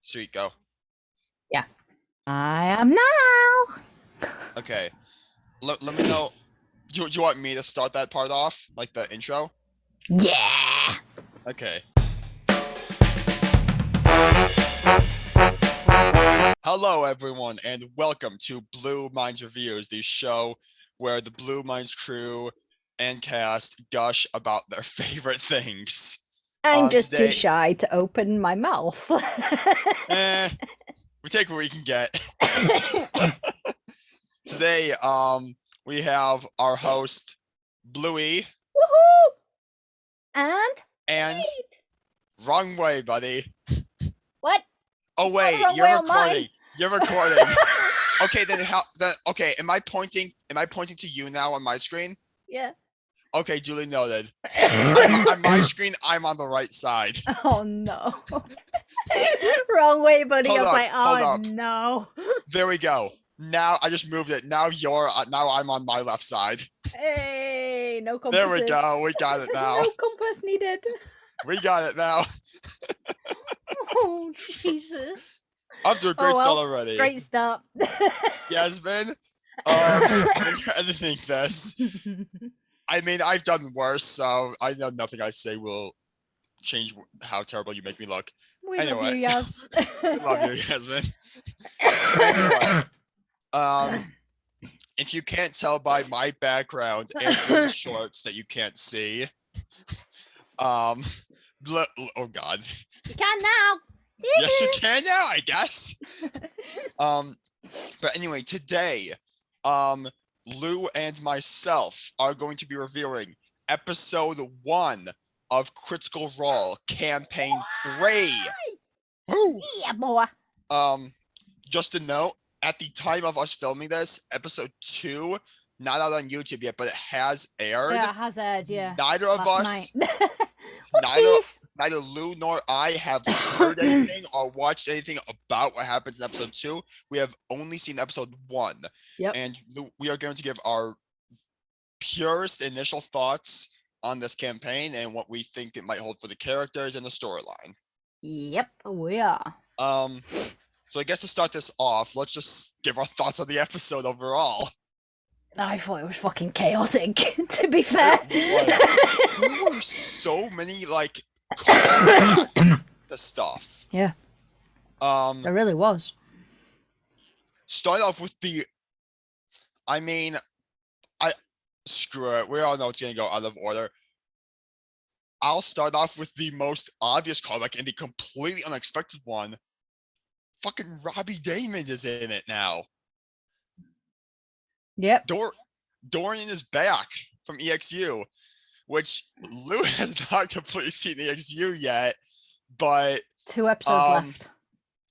Sweet, go. Yeah. I am now. Okay. Let me know. Do you want me to start that part off? Like the intro? Yeah. Okay. Hello, everyone, and welcome to Blue Minds Reviews, the show where the Blue Minds crew and cast gush about their favorite things. I'm just today, too shy to open my mouth. We take what we can get. Today, we have our host, Bluey. Woohoo! And wrong way, buddy. What? Oh wait, you're recording. You're recording. Okay, then how? Then okay. Am I pointing to you now on my screen? Yeah. Okay, duly noted. On my screen, I'm on the right side. Oh no. Wrong way, buddy. Hold I was up, like, hold oh up. no. There we go. Now I just moved it. Now I'm on my left side. Hey, no compass. There we go. We got it now. No compass needed. We got it now. Oh Jesus. Off to a great start already. Great start. Yasmin, when you're editing this, I mean, I've done worse, so I know nothing I say will change how terrible you make me look. We Anyway. love you, Yas. Love you, Yasmin. Anyway, if you can't tell by my background and the shorts that you can't see, oh God. You can now. Yes, you can now, I guess. But anyway, today, Lou and myself are going to be reviewing episode 1 of Critical Role Campaign 3. Woo! Yeah, boy. Just a note, at the time of us filming this, episode 2, not out on YouTube yet, but it has aired. Yeah, it has aired, yeah. Neither of us, neither Lou nor I have heard anything or watched anything about what happens in episode 2. We have only seen episode 1. Yep. And we are going to give our purest initial thoughts on this campaign and what we think it might hold for the characters and the storyline. Yep, we are. So I guess to start this off, let's just give our thoughts on the episode overall. I thought it was fucking chaotic, to be fair. There were so many, like, the stuff. Yeah. There really was. Start off with screw it. We all know it's gonna go out of order. I'll start off with the most obvious callback and the completely unexpected one. Fucking Robbie Damon is in it now. Yep. Dorian is back from EXU, which Lou has not completely seen EXU yet, but 2 episodes left.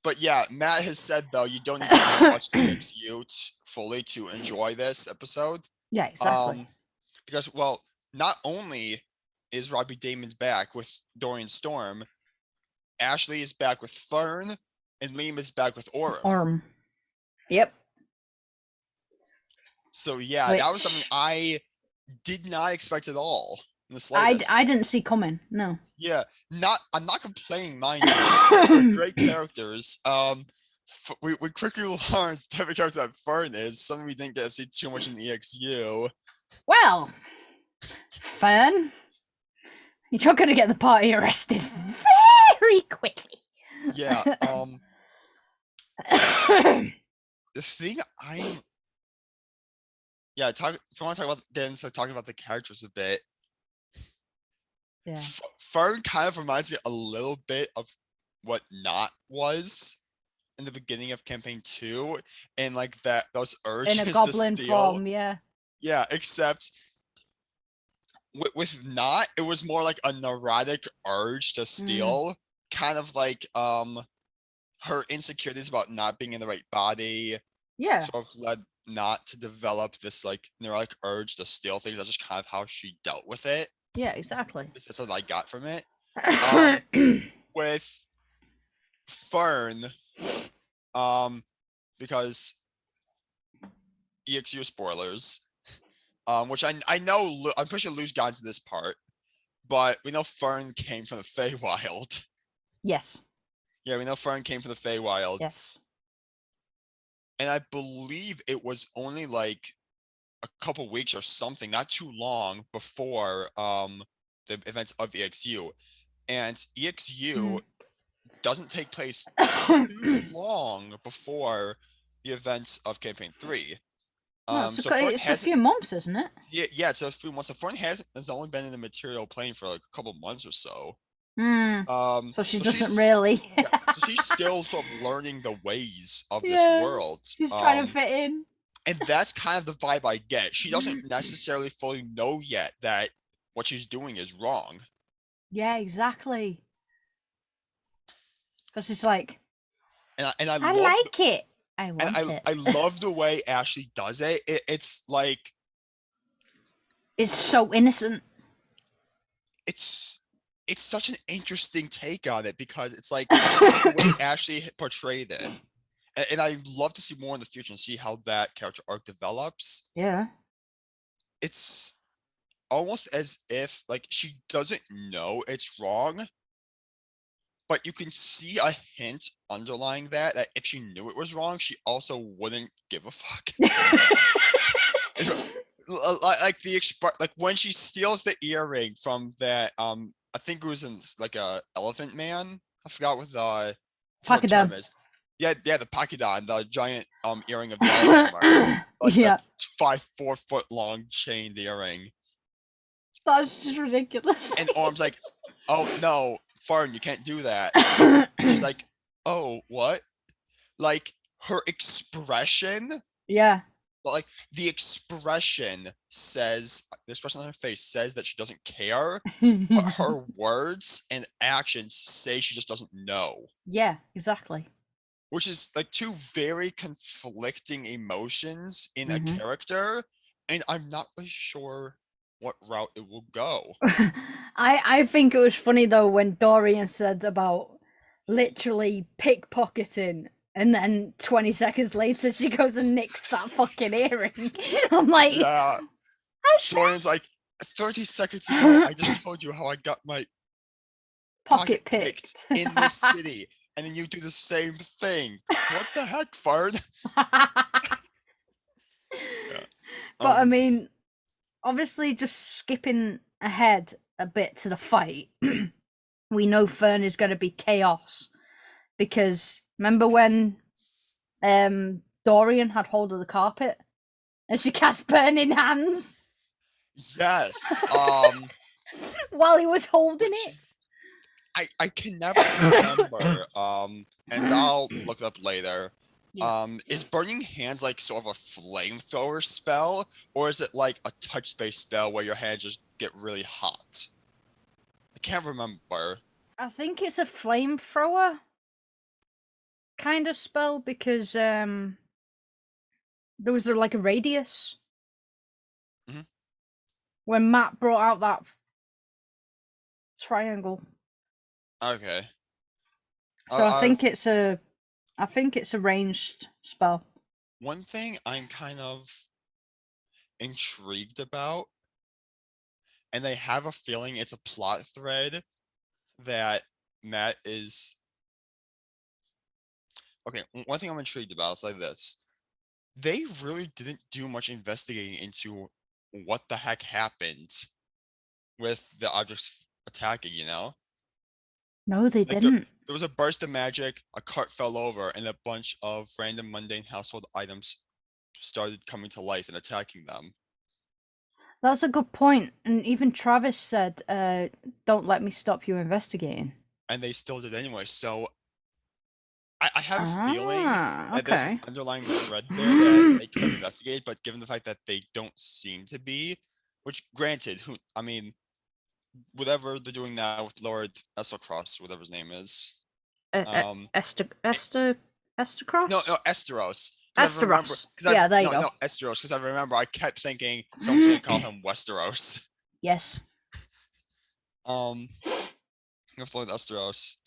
But yeah, Matt has said though you don't need to watch the EXU fully to enjoy this episode. Yeah, exactly. Because well, not only is Robbie Damon's back with Dorian Storm, Ashley is back with Fern, and Liam is back with Aurum. Aurum. Yep. So yeah, that was something I did not expect at all. In the slightest. I didn't see coming. No. Yeah, I'm not complaining, mind you. They're great characters. We quickly learned the type of character that Fern is, something we didn't get to see too much in the EXU. Well, Fern, you're gonna get the party arrested very quickly. Yeah. The thing if you want to talk about talking about the characters a bit. Yeah. Fern kind of reminds me a little bit of what Not was in the beginning of campaign 2, and like those urges in a goblin to steal. form, yeah. Yeah, except with Not, it was more like a neurotic urge to steal, kind of like her insecurities about not being in the right body. Yeah. Sort of led Not to develop this like neurotic urge to steal things. That's just kind of how she dealt with it. Yeah, exactly. That's what I got from it. With Fern, because EXU spoilers, which I know, I'm pretty sure Lou's gotten to this part, but we know Fern came from the Feywild. Yes. Yeah, we know Fern came from the Feywild. Yes. And I believe it was only like a couple weeks or something, not too long before the events of EXU. And EXU doesn't take place too long before the events of Campaign 3. Well, So Fern it's a hasn't. few months, isn't it? Yeah, it's a few months. So Fern has only been in the material plane for like a couple months or so. So she So doesn't she's really. so she's still sort of learning the ways of this Yeah, world. she's trying to fit in. And that's kind of the vibe I get. She doesn't necessarily fully know yet that what she's doing is wrong. Yeah, exactly. Because it's like, And I I love like it. I want it. I love the way Ashley does it. It's like It's so innocent. it's such an interesting take on it because it's like the way Ashley portrayed it. And I love to see more in the future and see how that character arc develops. Yeah. It's almost as if like she doesn't know it's wrong, but you can see a hint underlying that if she knew it was wrong, she also wouldn't give a fuck. Like like when she steals the earring from that I think it was in like a elephant man. I forgot what the term is. Yeah, the Pakidon, the giant earring of the elephant. Like yeah. the 4 foot long chained earring. That's just ridiculous. And Aurum's like, oh no, Fern, you can't do that. She's like, oh, what? Like her expression. Yeah. Like the expression on her face says that she doesn't care, but her words and actions say she just doesn't know. Yeah, exactly. Which is like two very conflicting emotions in a character, and I'm not really sure what route it will go. I think it was funny though when Dorian said about literally pickpocketing, and then 20 seconds later she goes and nicks that fucking earring. I'm like, yeah. Dorian's like, 30 seconds ago, I just told you how I got my pocket picked in this city, and then you do the same thing. What the heck, Fern? Yeah. But I mean, obviously, just skipping ahead a bit to the fight, we know Fern is going to be chaos because remember when Dorian had hold of the carpet and she cast burning hands? Yes. While he was holding it. I can never remember. And I'll look it up later. Yeah. Is burning hands like sort of a flamethrower spell, or is it like a touch-based spell where your hands just get really hot? I can't remember. I think it's a flamethrower kind of spell because there was like a radius. When Matt brought out that triangle. Okay. So I think it's a ranged spell. One thing I'm kind of intrigued about, and I have a feeling it's a plot thread that Matt is. Okay, one thing I'm intrigued about is like this. They really didn't do much investigating into what the heck happened with the objects attacking, you know? No, they didn't. There was a burst of magic, a cart fell over, and a bunch of random mundane household items started coming to life and attacking them. That's a good point. And even Travis said, don't let me stop you investigating. And they still did anyway, so I have a feeling that there's an underlying thread there that they could have investigated, but given the fact that they don't seem to be, which granted, whatever they're doing now with Lord Esselcross, whatever his name is. Esther Cross? No, Esteros. Esteros. Yeah, there you go. No, Esteros, because I remember I kept thinking someone's gonna call him Westeros. Yes. With Lord Esteros.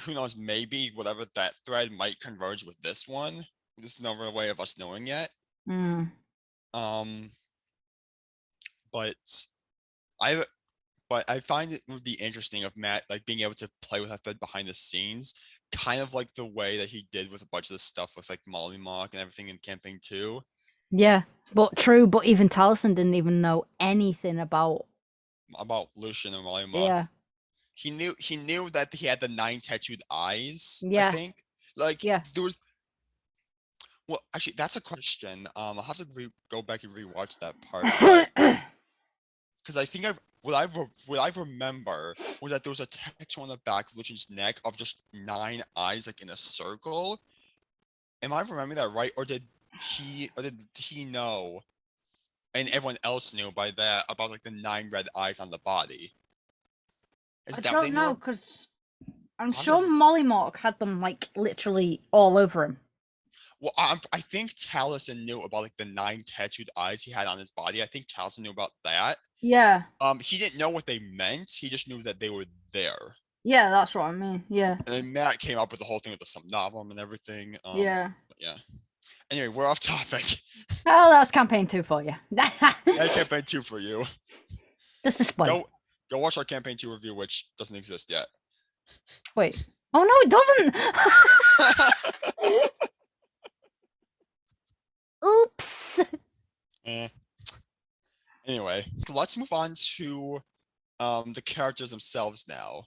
Who knows, maybe whatever that thread might converge with this one. There's no real way of us knowing yet. But but I find it would be interesting of Matt like being able to play with that behind the scenes, kind of like the way that he did with a bunch of the stuff with like Monologue and everything in campaign 2. Yeah, but true. But even Taliesin didn't even know anything about Lucian and Monologue. Yeah, He knew that he had the 9 tattooed eyes, I yeah, think. Like yeah. there was well, actually that's a question. I'll have to go back and rewatch that part, but because I think what I remember was that there was a tattoo on the back of Lucian's neck of just 9 eyes, like in a circle. Am I remembering that right, or did he know, and everyone else knew by that about like the 9 red eyes on the body? Is I that what they don't knew? know because I'm sure Monologue had them like literally all over him. Well, I think Taliesin knew about like the 9 tattooed eyes he had on his body. I think Taliesin knew about that. Yeah. He didn't know what they meant. He just knew that they were there. Yeah, that's what I mean. Yeah. And then Matt came up with the whole thing with the Somnavum and everything. Yeah. Yeah. Anyway, we're off topic. Oh, that's campaign 2 for you. That's campaign 2 for you. Just a spoil. Go watch our campaign 2 review, which doesn't exist yet. Wait. Oh no, it doesn't. Oops. Anyway, let's move on to the characters themselves now.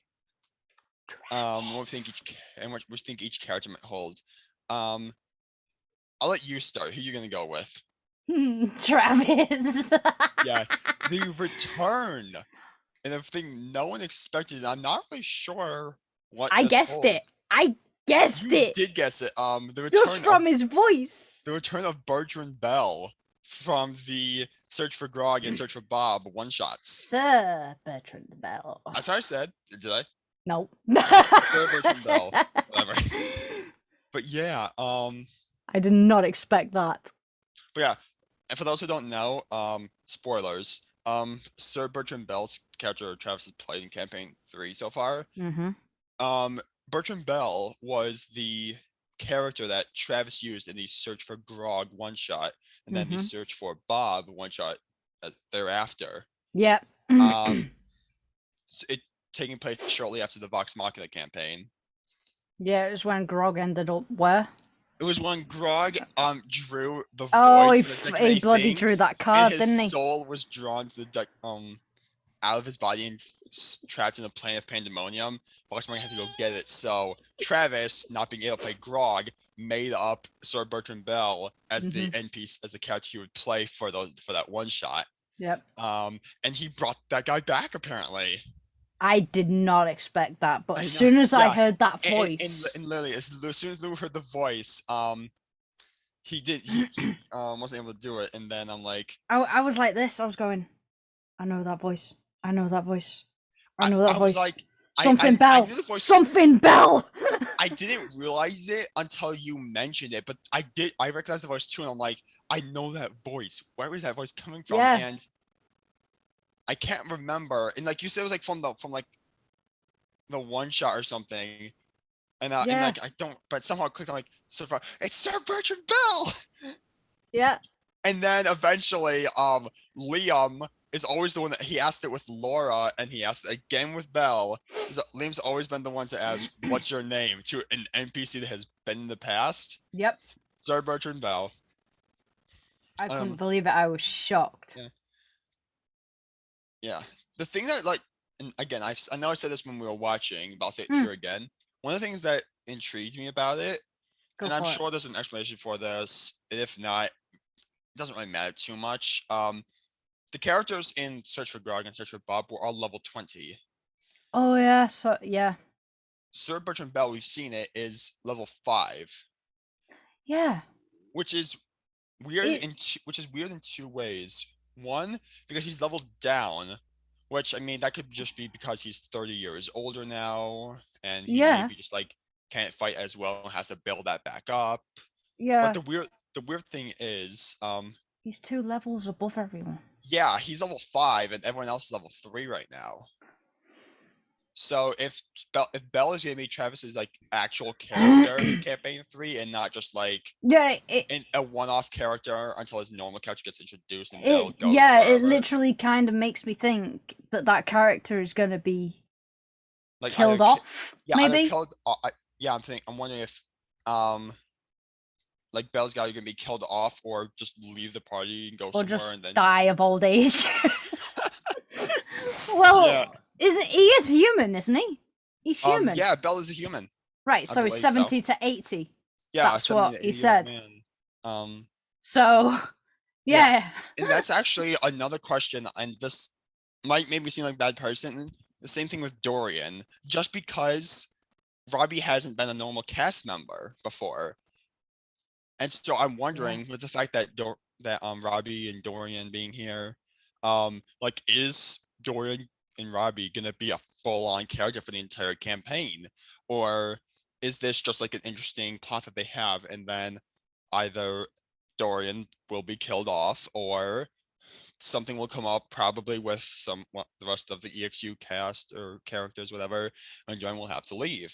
What we think each character might hold. I'll let you start. Who are you gonna go with? Travis. Yes, the return and the thing no one expected. I'm not really sure what I this guessed holds. it. I guessed You it. did guess it. The return Just from his voice. The return of Bertrand Bell from the Search for Grog and Search for Bob one shots. Sir Bertrand Bell. That's what I said. Did I? No. Sir Bertrand Bell. Whatever. But yeah, I did not expect that. But yeah, and for those who don't know, spoilers. Sir Bertrand Bell's character Travis has played in campaign 3 so far. Bertrand Bell was the character that Travis used in the Search for Grog one shot, and then the Search for Bob one shot thereafter. Yep. It taking place shortly after the Vox Machina campaign. Yeah, it was when Grog ended up where? It was when Grog drew the void. Oh, he bloody drew that card, and didn't he? His soul was drawn to the deck out of his body and trapped in the plane of pandemonium. Vox Machina had to go get it. So Travis, not being able to play Grog, made up Sir Bertrand Bell as the NPC, as the character he would play for that one shot. Yep. And he brought that guy back apparently. I did not expect that, but as soon as I heard that voice, and literally as soon as Lou heard the voice, he wasn't able to do it, and then I'm like, I was like this. I was going, I know that voice. I know that voice. I know that voice. Like, something Bell. Something Bell. I didn't realize it until you mentioned it, but I recognized the voice too, and I'm like, I know that voice. Where is that voice coming from? Yeah. And I can't remember. And like you said, it was like from the one shot or something. And and like I don't, but somehow I clicked on like so far. It's Sir Bertrand Bell. Yeah. And then eventually, Liam is always the one that he asked it with Laura, and he asked it again with Belle. Liam's always been the one to ask, "What's your name?" to an NPC that has been in the past. Yep. Sir Bertrand Bell. I couldn't believe it. I was shocked. Yeah. The thing that, like, and again, I know I said this when we were watching, but I'll say it here again. One of the things that intrigued me about it, and I'm sure there's an explanation for this, and if not, it doesn't really matter too much. The characters in Search for Grog and Search for Bob were all level 20. Oh yeah, so yeah. Sir Bertrand Bell, we've seen it, is level 5. Yeah. Which is weird in two ways. One, because he's leveled down, which I mean that could just be because he's 30 years older now, and he maybe just like can't fight as well and has to build that back up. Yeah. But the weird thing is, he's 2 levels above everyone. Yeah, he's level 5, and everyone else is level 3 right now. So if Bell is gonna be Travis's like actual character in campaign 3 and not just like Yeah, a one-off character until his normal character gets introduced and Bell goes yeah, it wherever. literally kind of makes me think that character is going to be Like killed off. Yeah, either maybe. killed. Yeah, I'm wondering if like Bell's guy gonna be killed off or just leave the party and go Or somewhere just and then die of old age. Well, yeah. he is human, isn't he? He's human. Yeah, Bell is a human. Right, I so he's believe so. 70 to 80. Yeah, That's 70 what to he 80-year-old said. man. So, yeah. And that's actually another question, and this might make me seem like a bad person. The same thing with Dorian. Just because Robbie hasn't been a normal cast member before. And so I'm wondering with the fact that Robbie and Dorian being here, like is Dorian and Robbie gonna be a full-on character for the entire campaign? Or is this just like an interesting plot that they have and then either Dorian will be killed off or something will come up probably with the rest of the EXU cast or characters, whatever, and Dorian will have to leave.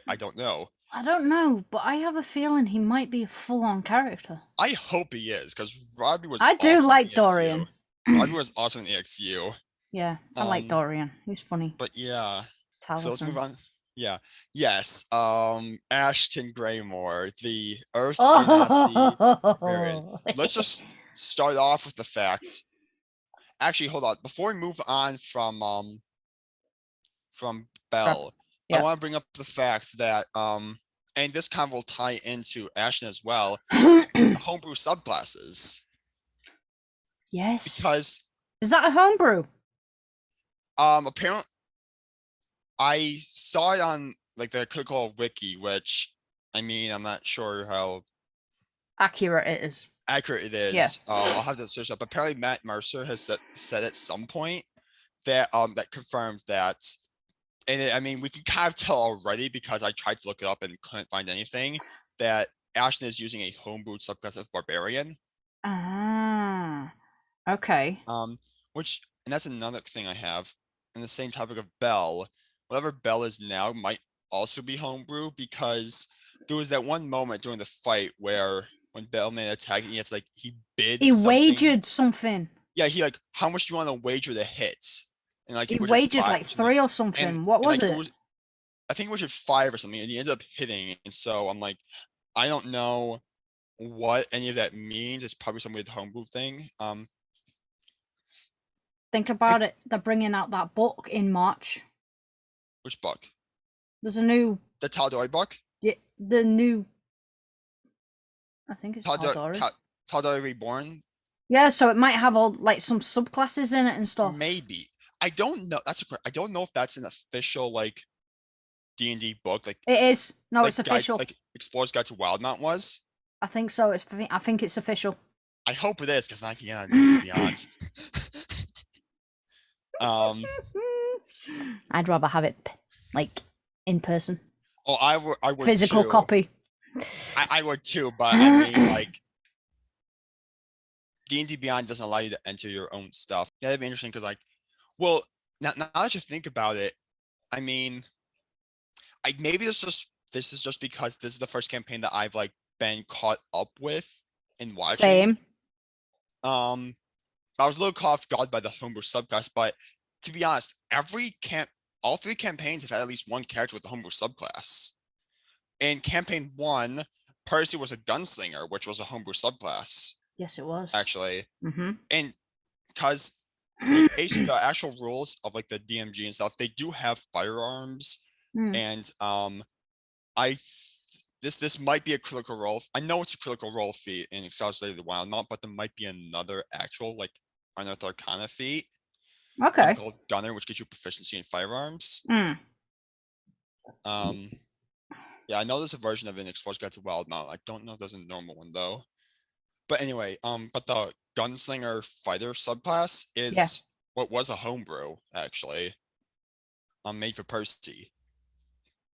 I don't know. I don't know, but I have a feeling he might be a full-on character. I hope he is, because Robbie was I do awesome like in Dorian. EXU. Robbie was awesome in EXU. Yeah, I like Dorian. He's funny. But yeah. Talented. So let's move on. Yeah. Yes. Ashton Greymore, the Earth Genasi variant. Let's just start off with the fact. Actually, hold on. Before we move on from Bell, I want to bring up the fact that and this kind of will tie into Ashton as well, homebrew subclasses. Yes. Because is that a homebrew? Apparently I saw it on like the Critical Wiki, which I mean I'm not sure how accurate it is. Accurate it is. Yeah. I'll have to search up. Apparently Matt Mercer has said at some point that that confirms that. And I mean, we can kind of tell already because I tried to look it up and couldn't find anything, that Ashton is using a homebrewed subclass of Barbarian. Ah, okay. And that's another thing I have. In the same topic of Bell, whatever Bell is now might also be homebrew, because there was that one moment during the fight where when Bell made an attack, he wagered something. Yeah, he like, how much do you want to wager to hit? And like he wagered like 3 or something. And what was it? I think it was 5 or something, and he ended up hitting. And so I'm like, I don't know what any of that means. It's probably some weird homebrew thing. Think about it. They're bringing out that book in March. Which book? There's a new. The Tal'Dorei book. Yeah, the new. I think it's Tal'Dorei. Tal'Dorei Reborn. Yeah, so it might have all like some subclasses in it and stuff. Maybe. I don't know. I don't know if that's an official like D&D book. Like it is. No, like it's official. Like Explorer's Guide to Wildemount was. I think so. I think it's official. I hope it is, because I can get on D&D Beyond. I'd rather have it like in person. Oh, I would physical too. Copy. I would too, but I mean, like, D&D Beyond doesn't allow you to enter your own stuff. Yeah, that'd be interesting, because like, well, now that you think about it, I mean, maybe this is just because this is the first campaign that I've like been caught up with and watching. Same. I was a little caught off guard by the homebrew subclass, but to be honest, all 3 campaigns have had at least one character with the homebrew subclass. In campaign 1, Percy was a gunslinger, which was a homebrew subclass. Yes, it was. Actually. Mm-hmm. And because based on the actual rules of like the DMG and stuff, they do have firearms. And this might be a critical role. I know it's a critical role feat in Accelerated the Wildemount, but there might be another actual like Unearthed Arcana feat. Okay. Called Gunner, which gives you proficiency in firearms. Yeah, I know there's a version of it in Explorer's Guide to Wildemount. I don't know if there's a normal one though. But anyway, but the Gunslinger Fighter subclass is what was a homebrew, actually. Made for Percy.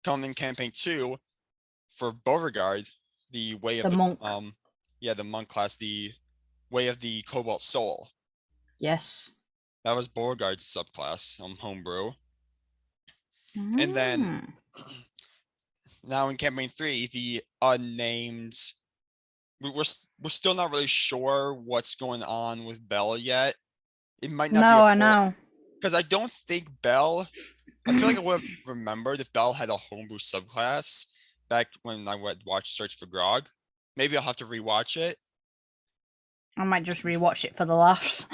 Coming in campaign 2 for Beauregard, the way of the monk. The monk class, the way of the Cobalt Soul. Yes. That was Beauregard's subclass, homebrew. And then now in campaign 3, the unnamed. We're still not really sure what's going on with Belle yet. It might not be No, I know. because I don't think Belle. I feel like I would have remembered if Belle had a homebrew subclass back when I would watch Search for Grog. Maybe I'll have to rewatch it. I might just rewatch it for the laughs.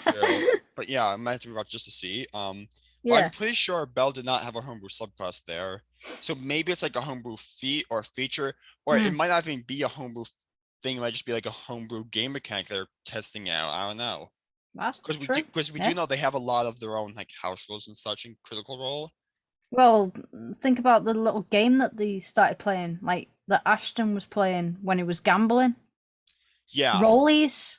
True. But yeah, I might have to rewatch just to see. But I'm pretty sure Belle did not have a homebrew subclass there. So maybe it's like a homebrew feat or feature, or it might not even be a homebrew thing. It might just be like a homebrew game mechanic they're testing out. I don't know. That's Because we do know they have a lot of their own like house rules and such in Critical Role. Well, think about the little game that they started playing, like that Ashton was playing when he was gambling. Yeah. Rollies.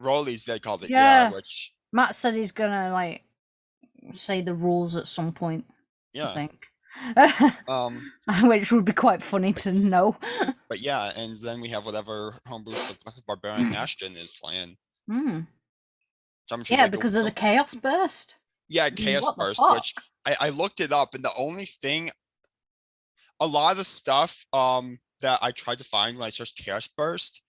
Rollies, they called it. Yeah. Which Matt said he's gonna like say the rules at some point. Yeah. I think. Which would be quite funny to know. But yeah, and then we have whatever homebrew subclass of Barbarian Ashton is playing. Yeah, because of the Chaos Burst. Yeah, Chaos Burst, which I looked it up, and the only thing, a lot of the stuff that I tried to find when I searched Chaos Burst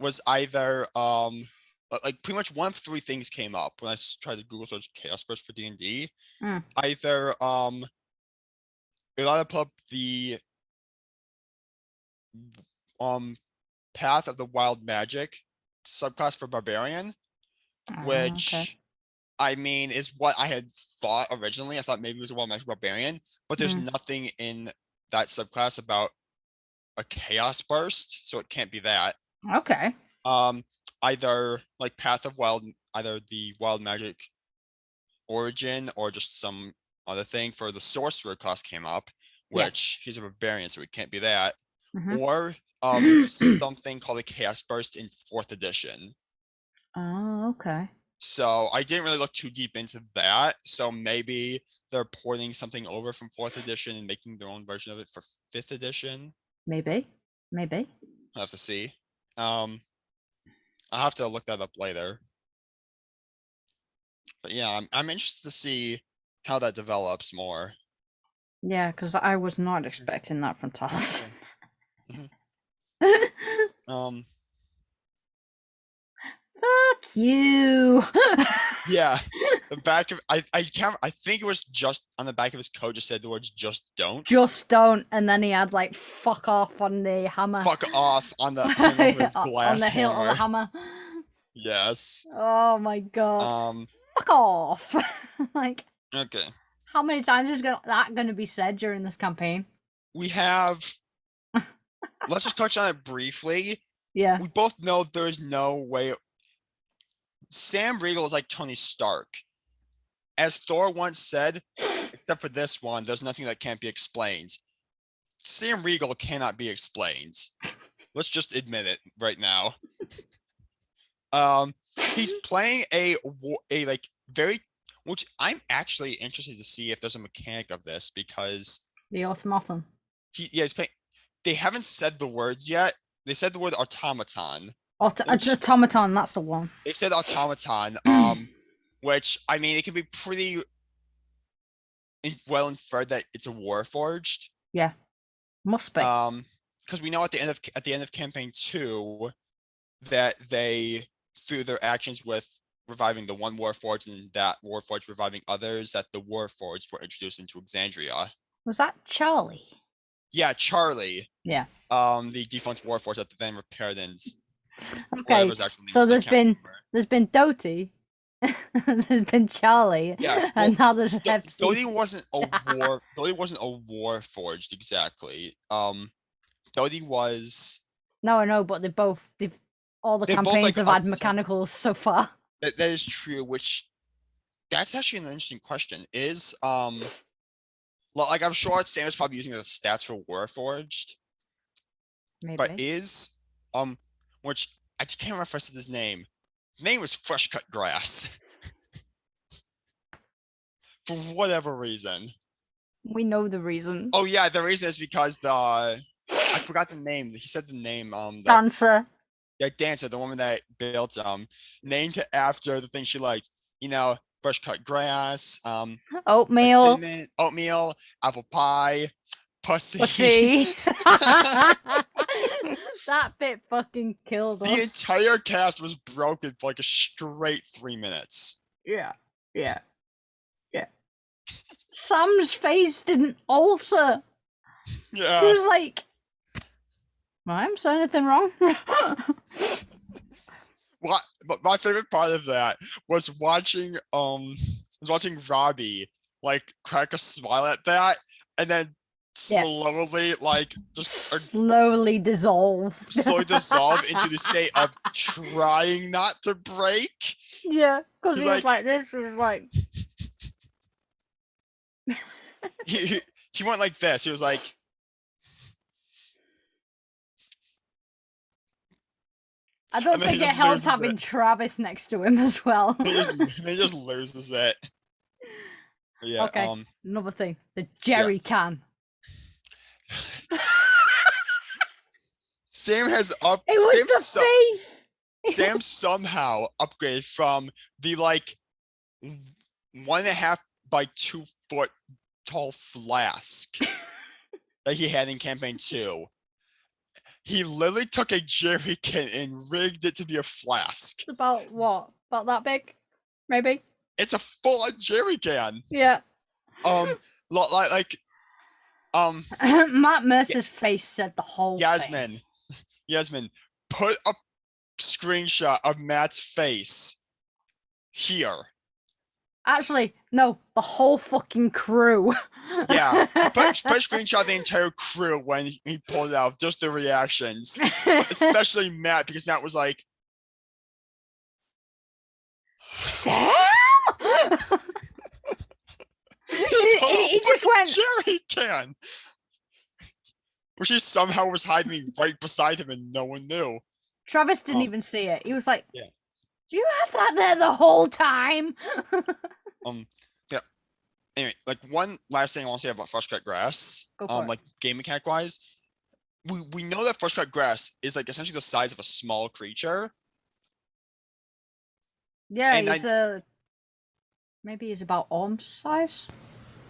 was either like pretty much one of 3 things came up when I tried to Google search Chaos Burst for D&D. Either it either put up the Path of the Wild Magic subclass for Barbarian, which I mean is what I had thought originally. I thought maybe it was a Wild Magic Barbarian, but there's nothing in that subclass about a Chaos Burst, so it can't be that. Okay. Either like Path of Wild, either the Wild Magic origin or just some other thing for the Sorcerer class came up, which he's a Barbarian, so it can't be that. Or something called a Chaos Burst in 4th edition. Oh, okay. So I didn't really look too deep into that. So maybe they're porting something over from 4th edition and making their own version of it for 5th edition. Maybe. I'll have to see. I'll have to look that up later. But yeah, I'm interested to see how that develops more. Yeah, because I was not expecting that from Talos. Fuck you. Yeah, the back of I think it was just on the back of his coat just said the words "just don't." Just don't, and then he had like "fuck off" on the hammer. Fuck off on the his glass on the hilt of the hammer. Yes. Oh my god. Fuck off. Like. Okay. How many times is that going to be said during this campaign? We have. Let's just touch on it briefly. Yeah. We both know there's no way. Sam Riegel is like Tony Stark. As Thor once said, except for this one, there's nothing that can't be explained. Sam Riegel cannot be explained. Let's just admit it right now. He's playing a like very, which I'm actually interested to see if there's a mechanic of this because the automaton. He's playing. They haven't said the words yet. They said the word automaton. Automaton, that's the one. They said automaton, which I mean, it can be pretty well inferred that it's a Warforged. Yeah, must be. Because we know at the end of campaign 2 that they, through their actions with reviving the one Warforged and that Warforged reviving others, that the Warforged were introduced into Exandria. Was that Charlie? Yeah, Charlie. Yeah. The defunct Warforged that then repaired and. Okay. So there's been Doty, there's been Charlie, and now there's Hepsi. Doty wasn't a Warforged exactly. Doty was. No, I know, but all the campaigns have had mechanicals so far. That is true. Which that's actually an interesting question. Is like I'm sure Sam is probably using the stats for Warforged. Maybe. But is which I can't remember if I said his name. His name was Fresh Cut Grass. For whatever reason. We know the reason. Oh yeah, the reason is because I forgot the name. He said the name. Dancer. Yeah, Dancer, the woman that built named it after the thing she liked. You know, fresh cut grass, like Oatmeal. cinnamon, oatmeal, apple pie, pussy. Pussy. That bit fucking killed The us. entire cast was broken for like a straight 3 minutes. Yeah. Sam's face didn't alter. Yeah. He was like, I'm saying anything wrong. What? But my favorite part of that was watching Robbie like crack a smile at that, and then slowly like just slowly dissolve into the state of trying not to break. Yeah, because he was like this. He was like he went like this. He was like. I don't think it helps having Travis next to him as well. He just loses it. Yeah. Okay. Another thing, the jerry can. Sam has up. It was the face. Sam somehow upgraded from the like 1.5 by 2 foot tall flask that he had in campaign 2. He literally took a jerry can and rigged it to be a flask. It's about what? About that big? Maybe? It's a full-on jerry can. Yeah. Matt Mercer's face said the whole thing. Yasmin, put a screenshot of Matt's face here. Actually, no, the whole fucking crew. Yeah, put a screenshot of the entire crew when he pulled it out, just the reactions. Especially Matt, because Matt was like, Sam? he just went, jerry can. Which he somehow was hiding right beside him and no one knew. Travis didn't even see it. He was like, yeah. Do you have that there the whole time? Yeah. Anyway, like one last thing I want to say about fresh cut grass. Like game mechanic wise, we know that fresh cut grass is like essentially the size of a small creature. Yeah, and maybe he's about Aurum size.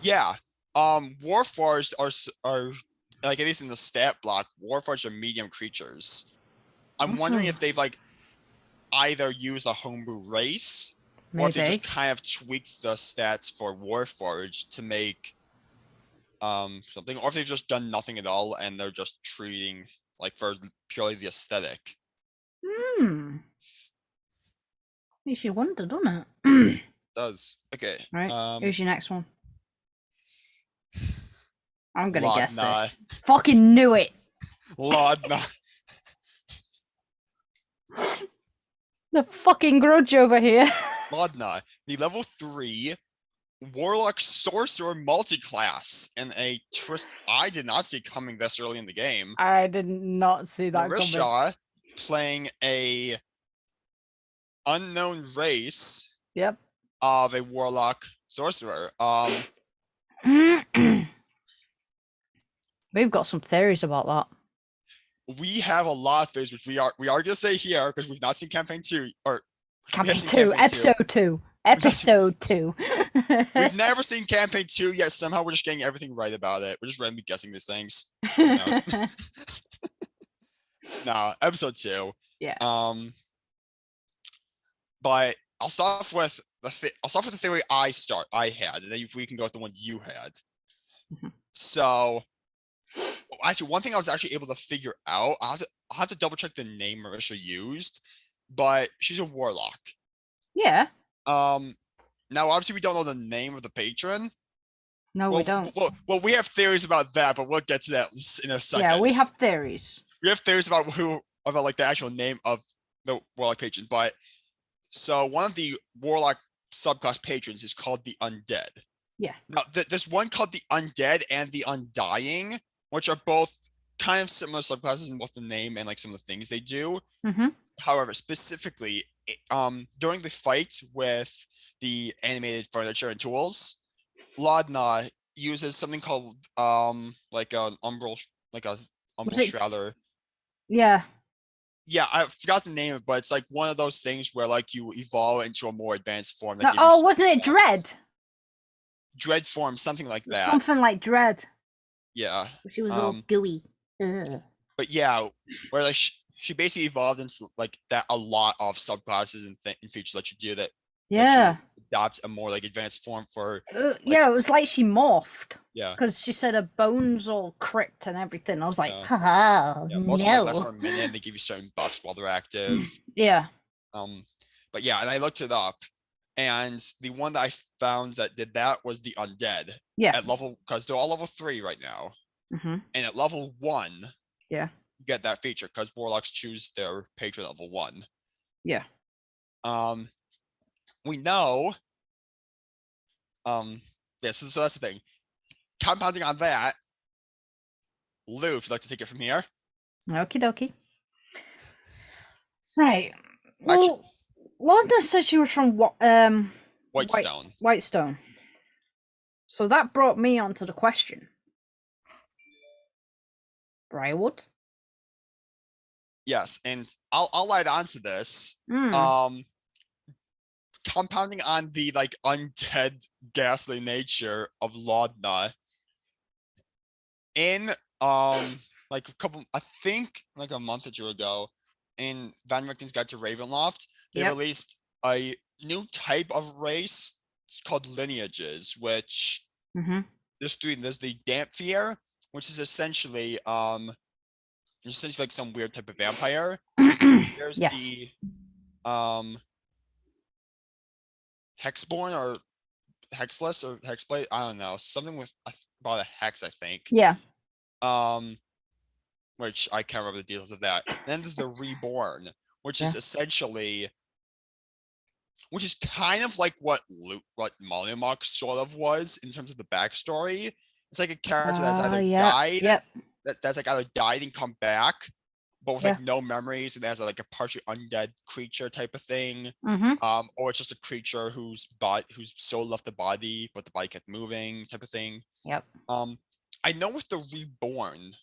Yeah. Warforged are like, at least in the stat block, Warforged are medium creatures. I'm wondering if they've like either used a homebrew race, or if they just kind of tweaked the stats for Warforged to make something, or if they've just done nothing at all and they're just treating like for purely the aesthetic. Makes you wonder, doesn't it? It does. Okay. Right. Who's your next one? I'm gonna guess this. Fucking knew it. Laudna. The fucking grudge over here. Laudna, the level 3 Warlock Sorcerer multi-class, and a twist I did not see coming this early in the game. I did not see that coming. Playing a unknown race. Yep. Of a Warlock Sorcerer. We've got some theories about that. We have a lot of theories, which we are gonna say here because we've not seen campaign 2 or campaign 2, episode 2. Episode 2. We've never seen campaign 2 yet. Somehow we're just getting everything right about it. We're just randomly guessing these things. No, episode 2. Yeah. But I'll start off with the theory I had, and then we can go with the one you had. So, actually, one thing I was actually able to figure out, I'll have to double check the name Marisha used, but she's a warlock. Yeah. Now obviously we don't know the name of the patron. No, we don't. Well, we have theories about that, but we'll get to that in a second. Yeah, we have theories. We have theories about like the actual name of the warlock patron, but so one of the warlock subclass patrons is called the Undead. Yeah. Now, there's one called the Undead and the Undying, which are both kind of similar subclasses in both the name and like some of the things they do. However, specifically, during the fight with the animated furniture and tools, Laudna uses something called like an umbral, shrouder. Yeah. Yeah, I forgot the name of it, but it's like one of those things where like you evolve into a more advanced form that No, gives you certain wasn't it buffs. Dread? Dread form, something like that. Something like Dread. Yeah. She was all gooey. Ugh. But yeah, where like she basically evolved into like that a lot of subclasses and features that you do that let you Yeah. adopt a more like advanced form for Yeah, like it was like she morphed. yeah. Because she said her bones all cricked and everything. I was like, Yeah. oh, Yeah, most of them like last no. for a minute and they give you certain buffs while they're active. Yeah. But yeah, and I looked it up, and the one that I found that did that was the undead. Yeah. At level, because they're all level 3 right now, Mm-hmm. and at level 1, Yeah. you get that feature because warlocks choose their patron level 1. Yeah. We know. Yeah, so that's the thing. Compounding on that, Lou, if you'd like to take it from here. Okie dokie. Right. Actually, Well, Lorna said she was from Whitestone. Whitestone. So that brought me onto the question. Briarwood? Yes, and I'll add on to this. Compounding on the like undead ghastly nature of Laudna, in like a couple, I think like a month or two ago, in Van Richten's Guide to Ravenloft, they released a new type of race. It's called lineages, which there's 3. There's the Damphier, which is essentially like some weird type of vampire. There's the Hexborn or Hexless or Hexblade. I don't know, something with about a hex, I think. Yeah. Which I can't remember the details of that. And then there's the Reborn, which is essentially, which is kind of like what Monologue sort of was in terms of the backstory. It's like a character that's either died, that's like either died and come back, but with like no memories, and as like a partially undead creature type of thing. Or it's just a creature whose soul left the body, but the body kept moving, type of thing. I know with the Reborn,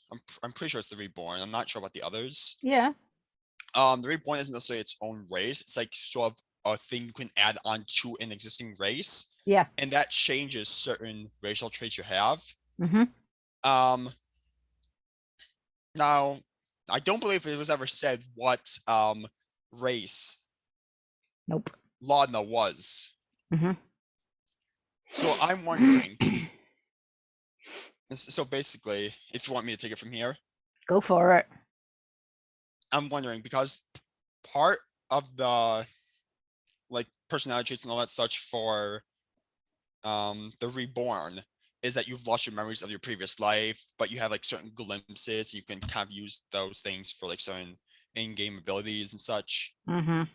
I'm pretty sure it's the Reborn. I'm not sure about the others. Yeah. The Reborn isn't necessarily its own race. It's like sort of a thing you can add on to an existing race. Yeah. And that changes certain racial traits you have. Now, I don't believe it was ever said what race Laudna was. So I'm wondering. So basically, if you want me to take it from here, go for it. I'm wondering, because part of the like personality traits and all that such for the Reborn is that you've lost your memories of your previous life, but you have like certain glimpses. You can kind of use those things for like certain in-game abilities and such. I'm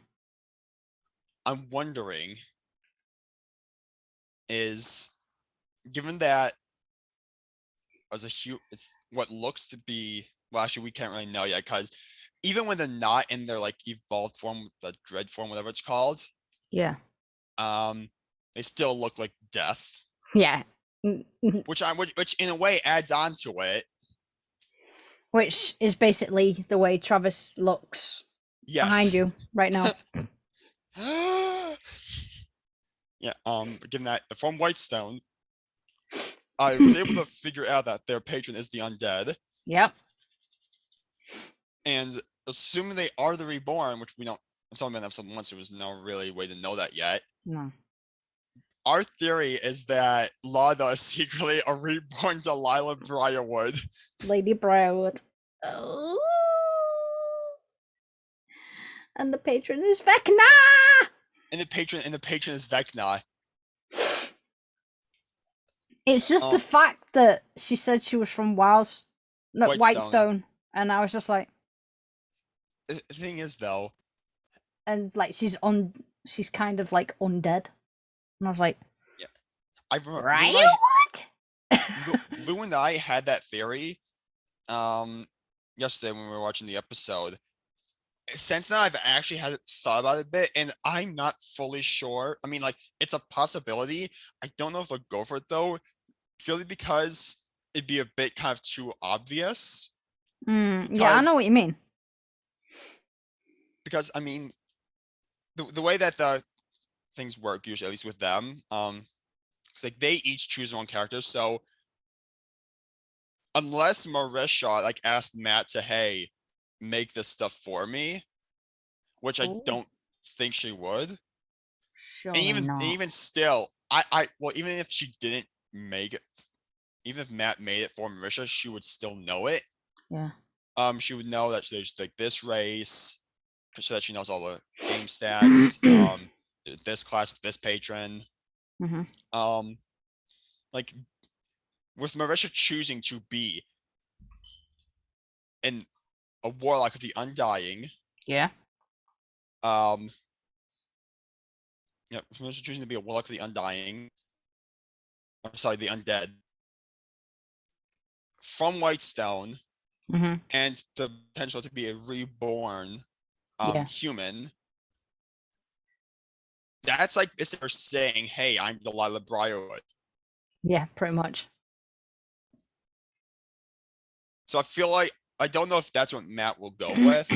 wondering, is given that as it's what looks to be, well, actually we can't really know yet, because even when they're not in their like evolved form, the dread form, whatever it's called, they still look like death. Which in a way adds on to it, which is basically the way Travis looks behind you right now. Given that from Whitestone, I was able to figure out that their patron is the undead. And assuming they are the Reborn, which we don't, it's only been episode 1, so there's no really way to know that yet. Our theory is that Lada is secretly a reborn Delilah Briarwood. Lady Briarwood. Oh. And the patron is Vecna! And the patron is Vecna. It's just the fact that she said she was from Whitestone. And I was just like, the thing is though, and like she's kind of like undead. And I was like, I remember Lou and I had that theory yesterday when we were watching the episode. Since then, I've actually had thought about it a bit, and I'm not fully sure. I mean, like, it's a possibility. I don't know if they'll go for it though, purely because it'd be a bit kind of too obvious. Yeah, I know what you mean. because I mean, the way that the things work usually, at least with them, it's like they each choose their own characters. So unless Marisha like asked Matt to, hey, make this stuff for me, which I Ooh. don't think she would. And Surely not. even still, well, even if she didn't make it, even if Matt made it for Marisha, she would still know it. Yeah. She would know that there's like this race, so that she knows all the game stats. This class with this patron. Like with Marisha choosing to be a warlock of the undying. Yeah. Yeah, Marisha choosing to be a warlock of the undying. I'm sorry, the undead. From Whitestone, and the potential to be a reborn human. That's like this are saying, hey, I'm Delilah Briarwood. Yeah, pretty much. So I feel like I don't know if that's what Matt will go with.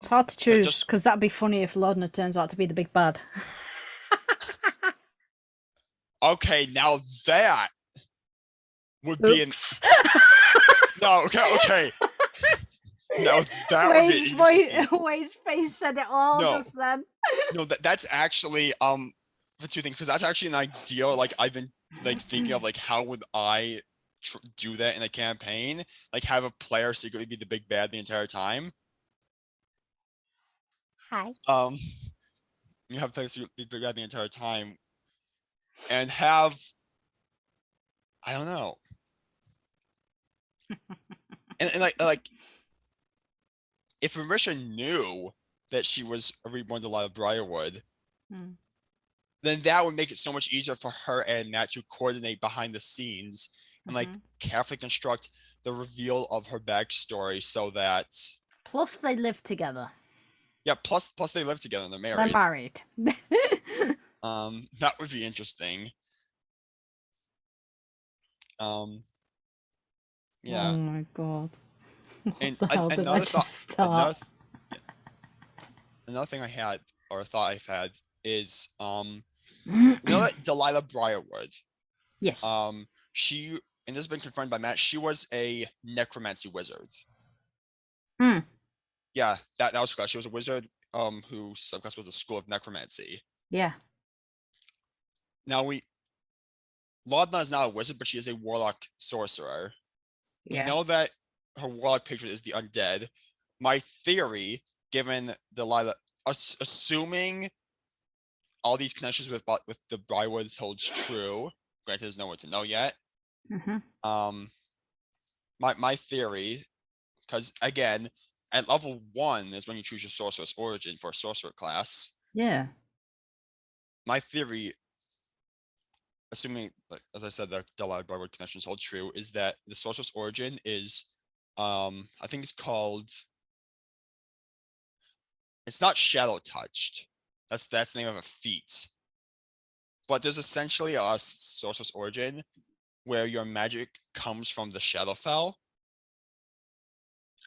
It's hard to choose because that'd be funny if Laudna turns out to be the big bad. Okay, now that would be an no. Okay. No, that would be Wade's face said it all just then. No, that's actually for two things, because that's actually an idea like I've been like thinking of, like how would I do that in a campaign, like have a player secretly be the big bad the entire time. Hi. You have players be big bad the entire time, and have, I don't know, and like if Marisha knew that she was a reborn Delilah Briarwood, then that would make it so much easier for her and Matt to coordinate behind the scenes and like carefully construct the reveal of her backstory so that. Plus, they live together. Yeah, plus they live together and they're married. They're married. That would be interesting. Yeah. Oh my god. And another thing I had, or thought I've had, is you know that Delilah Briarwood. Yes. She, and this has been confirmed by Matt, she was a necromancy wizard. Yeah, that was correct. She was a wizard whose subclass was the School of Necromancy. Yeah. Now Laudna is not a wizard, but she is a Warlock Sorcerer. Yeah. We know that her Warlock patron is the undead. My theory, given Delilah, assuming all these connections with the Briarwood holds true, granted there's no one to know yet. My theory, because again, at level 1 is when you choose your sorceress origin for a sorcerer class. Yeah. My theory, assuming, as I said, the Delilah Briarwood connections hold true, is that the sorceress origin is, I think it's called. It's not Shadow Touched. That's the name of a feat. But there's essentially a sorceress origin where your magic comes from the Shadowfell.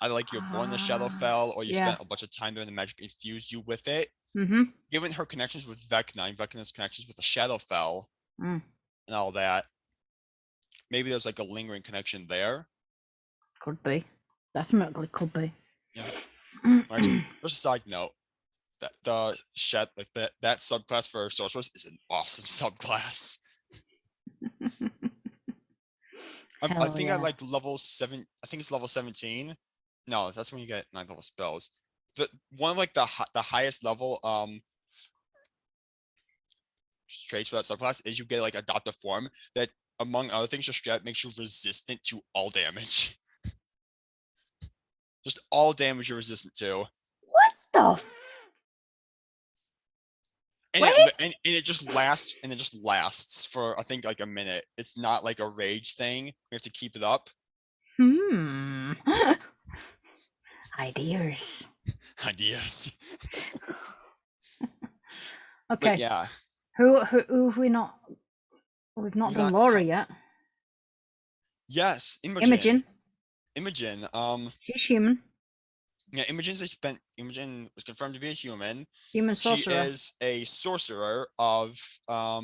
Either like you're born in the Shadowfell, or you spent a bunch of time there and the magic infused you with it. Given her connections with Vecna and Vecna's connections with the Shadowfell and all that, maybe there's like a lingering connection there. Could be. Definitely could be. Yeah. Just a side note, that the that subclass for sorceress is an awesome subclass. I think at like level 7, I think it's level 17. No, that's when you get 9th level spells. One of like the highest level traits for that subclass is you get like adoptive form that, among other things, just makes you resistant to all damage. Just all damage you're resistant to. What the? And it just lasts for, I think, like a minute. It's not like a rage thing. We have to keep it up. Ideas. Okay. But yeah. Who have we not? We've not done Laura yet. Yes, Imogen. Imogen. She's human. Yeah, Imogen is confirmed to be a human. Human She sorcerer. is a sorcerer of I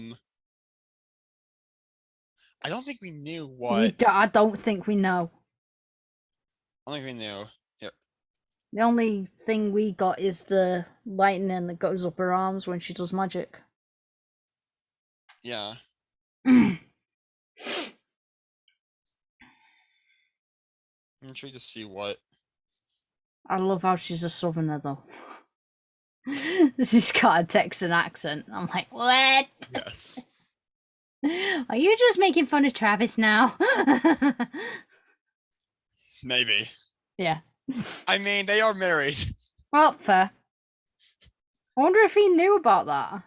don't think we knew what. I don't think we know. I don't think we knew. Yeah. The only thing we got is the lightning that goes up her arms when she does magic. Yeah. I'm intrigued to see what. I love how she's a southerner though. She's got a Texan accent. I'm like, what? Yes. Are you just making fun of Travis now? Maybe. Yeah. I mean, they are married. Well, fair. I wonder if he knew about that.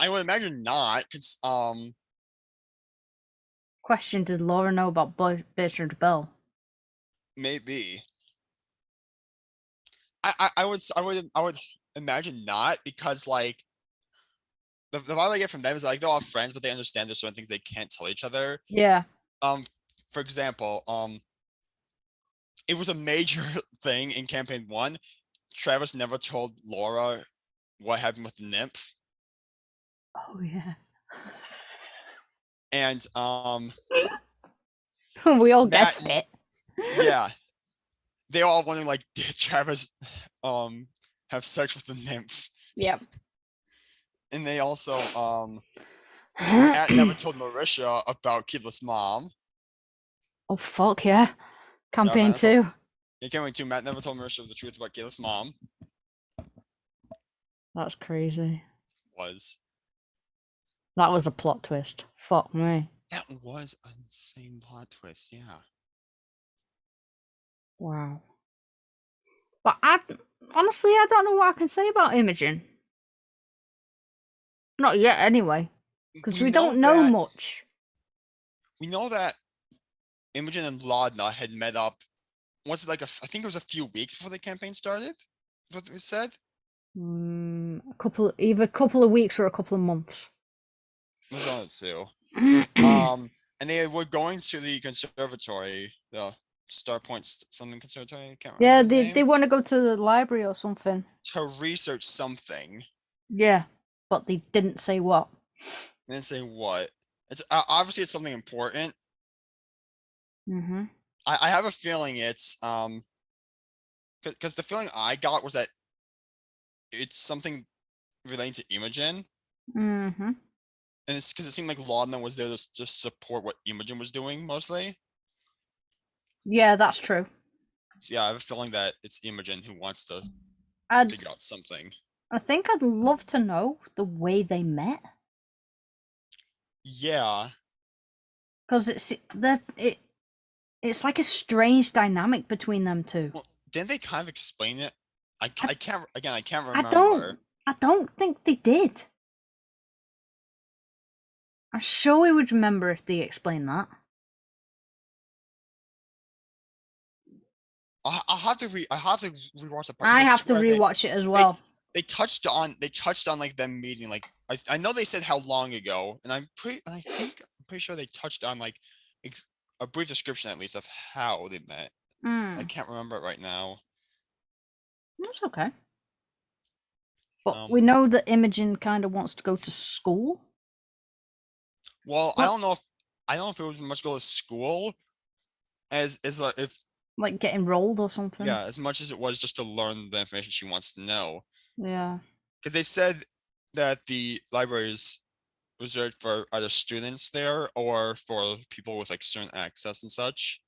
I would imagine not. Cause Question: did Laura know about Bertrand Bell? maybe. I would imagine not, because like the vibe I get from them is like they're all friends, but they understand there's certain things they can't tell each other. Yeah. For example, it was a major thing in campaign 1. Travis never told Laura what happened with the nymph. Oh yeah. And We all that, guessed it. yeah. They all wondering like, did Travis have sex with the nymph? Yep. And they also Matt never told Marisha about Kidless mom. Oh fuck yeah. Campaign Matt 2. In campaign 2, Matt never told Marisha the truth about Kidless mom. That's crazy. That was a plot twist. Fuck me. That was an insane plot twist, yeah. Wow. But honestly, I don't know what I can say about Imogen. Not yet, anyway. Because we don't know much. We know that Imogen and Laudna had met up. Was it like I think it was a few weeks before the campaign started? What they said? Either a couple of weeks or a couple of months. It was on it too. And they were going to the conservatory, the Starpoint something conservatory. I can't remember. Yeah, they want to go to the library or something to research something. Yeah, but they didn't say what. They didn't say what. It's obviously it's something important. Mm-hmm. I have a feeling it's because the feeling I got was that it's something relating to Imogen. Mm-hmm. And it's because it seemed like Laudna was there to just support what Imogen was doing mostly. Yeah, that's true. So yeah, I have a feeling that it's Imogen who wants to figure out something. I think I'd love to know the way they met. Yeah. Because it's like a strange dynamic between them two. Well, didn't they kind of explain it? I can't remember. I don't think they did. I'm sure we would remember if they explained that. I'll have to rewatch the part. I have to rewatch it as well. They touched on like them meeting. Like I know they said how long ago, and I'm pretty sure they touched on like a brief description at least of how they met. I can't remember it right now. That's okay. But we know that Imogen kind of wants to go to school. Well, I don't know if it was much go to school as if like get enrolled or something. Yeah, as much as it was just to learn the information she wants to know. Yeah. Because they said that the library is reserved for either students there or for people with like certain access and such.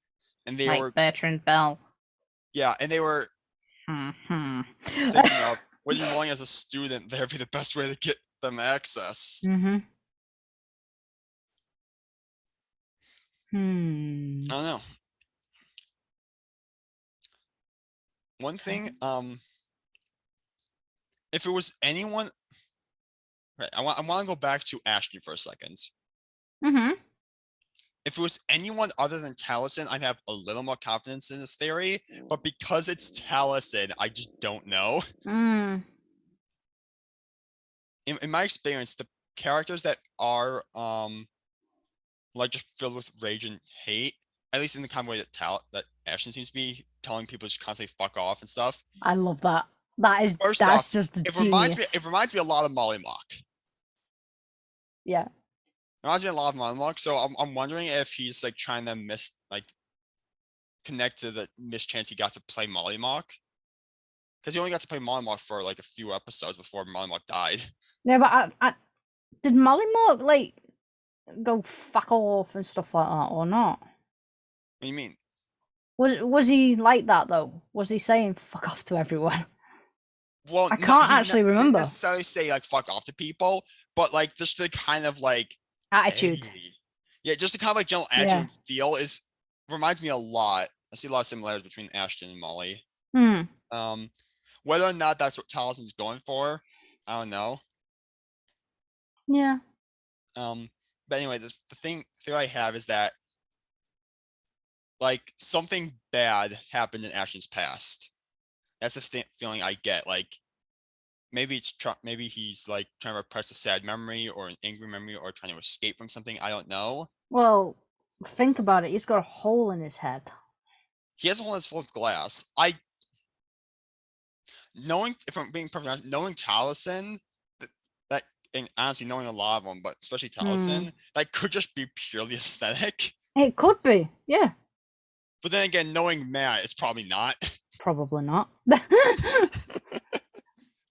And they were Bertrand Bell. Yeah, and they were thinking of would you willing as a student there be the best way to get them access. I don't know. One thing, if it was anyone, right, I want to go back to Ashton for a second. If it was anyone other than Taliesin, I'd have a little more confidence in this theory, but because it's Taliesin, I just don't know. In my experience, the characters that are like just filled with rage and hate at least in the kind of way that Ashton seems to be telling people to constantly fuck off and stuff. I love that. First That's off, just a it genius. reminds me a lot of Monologue. Yeah. It reminds me a lot of Monologue. So I'm wondering if he's like trying to connect to the mischance he got to play Monologue. Because he only got to play Monologue for like a few episodes before Monologue died. Yeah, but I did Mollymog like go fuck off and stuff like that or not? What do you mean? Was he like that though? Was he saying fuck off to everyone? Well, I can't actually He didn't remember. necessarily say like fuck off to people, but like just the kind of like Attitude. hey. Yeah, just the kind of like general attitude Yeah. and feel reminds me a lot. I see a lot of similarities between Ashton and Molly. Whether or not that's what Talison's going for, I don't know. Yeah. But anyway, the thing I have is that like something bad happened in Ashton's past. That's the feeling I get. Like maybe he's like trying to repress a sad memory or an angry memory or trying to escape from something. I don't know. Well, think about it. He's got a hole in his head. He has a hole that's full of glass. If I'm being perfectly honest, knowing Taliesin, that and honestly knowing a lot of them, but especially Taliesin, that could just be purely aesthetic. It could be, yeah. But then again, knowing Matt, it's probably not. Probably not.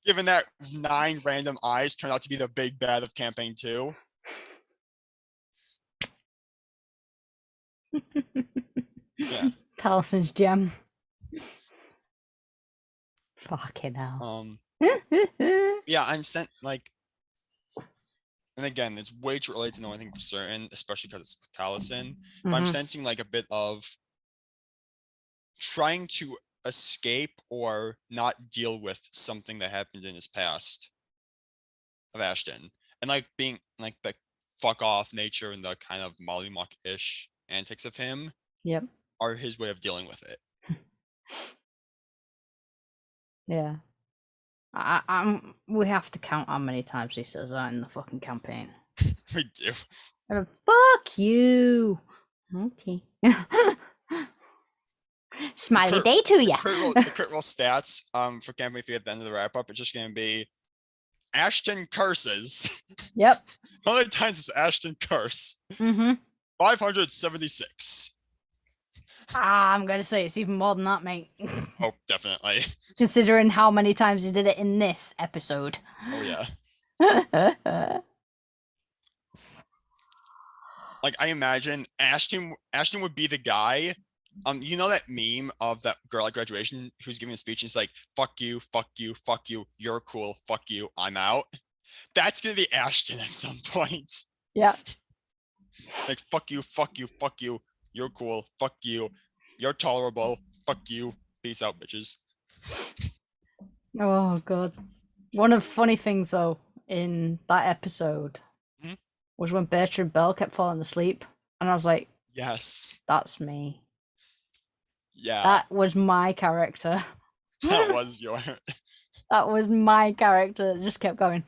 Given that 9 random eyes turned out to be the big bad of campaign 2. Yeah. Talison's gem. Fucking hell. Yeah, I'm sent like, and again, it's way too early to know anything for certain, especially because it's Taliesin. But I'm sensing like a bit of trying to escape or not deal with something that happened in his past of Ashton, and like being like the fuck off nature and the kind of Mollymock-ish antics of him. Yep. Are his way of dealing with it. Yeah. We have to count how many times he says that in the fucking campaign. We do. Fuck you. Okay. Smiley day to ya. The crit roll stats for campaign 3 at the end of the wrap up are just gonna be Ashton curses. Yep. How many times does Ashton curse? 576. I'm gonna say it's even more than that, mate. Oh, definitely. Considering how many times he did it in this episode. Oh yeah. Like I imagine Ashton would be the guy. You know that meme of that girl at graduation who's giving a speech and it's like, fuck you, fuck you, fuck you, you're cool, fuck you, I'm out. That's gonna be Ashton at some point. Yeah. Like fuck you, fuck you, fuck you, you're cool, fuck you, you're tolerable, fuck you, peace out, bitches. Oh god. One of the funny things though in that episode was when Bertrand Bell kept falling asleep, and I was like, yes, that's me. Yeah, that was my character. That was your. That was my character. It just kept going.